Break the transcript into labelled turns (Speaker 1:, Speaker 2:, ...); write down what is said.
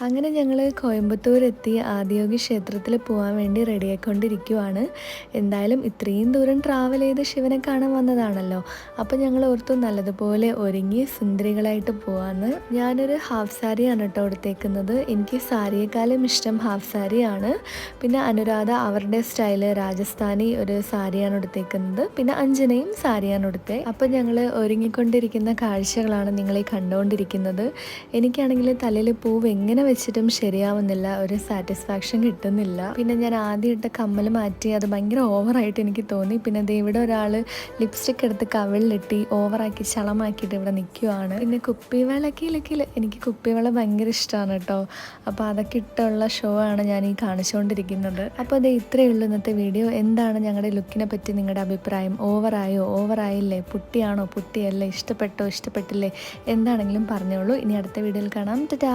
Speaker 1: അങ്ങനെ ഞങ്ങൾ കോയമ്പത്തൂരെത്തി ആദിയോഗി ക്ഷേത്രത്തിൽ പോകാൻ വേണ്ടി റെഡിയായിക്കൊണ്ടിരിക്കുവാണ്. എന്തായാലും ഇത്രയും ദൂരം ട്രാവൽ ചെയ്ത് ശിവനെ കാണാൻ വന്നതാണല്ലോ. അപ്പോൾ ഞങ്ങൾ ഓർത്തു നല്ലതുപോലെ ഒരുങ്ങി സുന്ദരികളായിട്ട് പോകാമെന്ന്. ഞാനൊരു ഹാഫ് സാരിയാണ് കേട്ടോ എടുത്തേക്കുന്നത്. എനിക്ക് സാരിയേക്കാളും ഇഷ്ടം ഹാഫ് സാരിയാണ്. പിന്നെ അനുരാധ അവരുടെ സ്റ്റൈല് രാജസ്ഥാനി ഒരു സാരിയാണ് എടുത്തേക്കുന്നത്. പിന്നെ അഞ്ജനയും സാരിയാണ് എടുത്തത്. അപ്പോൾ ഞങ്ങൾ ഒരുങ്ങിക്കൊണ്ടിരിക്കുന്ന കാഴ്ചകളാണ് നിങ്ങളീ കണ്ടുകൊണ്ടിരിക്കുന്നത്. എനിക്കാണെങ്കിൽ തലയിൽ പൂവ് എങ്ങനെ വെച്ചിട്ടും ശരിയാവുന്നില്ല, ഒരു സാറ്റിസ്ഫാക്ഷൻ കിട്ടുന്നില്ല. പിന്നെ ഞാൻ ആദ്യം ഇട്ട കമ്മൽ മാറ്റി, അത് ഭയങ്കര ഓവറായിട്ട് എനിക്ക് തോന്നി. പിന്നെ ദേ ഇവിടെ ഒരാൾ ലിപ്സ്റ്റിക് എടുത്ത് കവിളിലിട്ടി ഓവറാക്കി ചളമാക്കിയിട്ട് ഇവിടെ നിൽക്കുവാണ്. പിന്നെ കുപ്പിവളക്കിൽ എനിക്ക് കുപ്പിവള ഭയങ്കര ഇഷ്ടമാണ് കേട്ടോ. അപ്പോൾ അതൊക്കെ ഇട്ടുള്ള ഷോ ആണ് ഞാൻ ഈ കാണിച്ചുകൊണ്ടിരിക്കുന്നത്. അപ്പോൾ അത് ഇത്രയേ ഉള്ളൂ ഇന്നത്തെ വീഡിയോ. എന്താണ് ഞങ്ങളുടെ ലുക്കിനെ പറ്റി നിങ്ങളുടെ അഭിപ്രായം? ഓവറായോ? ഓവറായില്ലേ? പുട്ടിയാണോ? പുട്ടിയല്ലേ? ഇഷ്ടപ്പെട്ടോ? ഇഷ്ടപ്പെട്ടില്ലേ? എന്താണെങ്കിലും പറഞ്ഞോളൂ. ഇനി അടുത്ത വീഡിയോയിൽ കാണാം. ടാറ്റാ.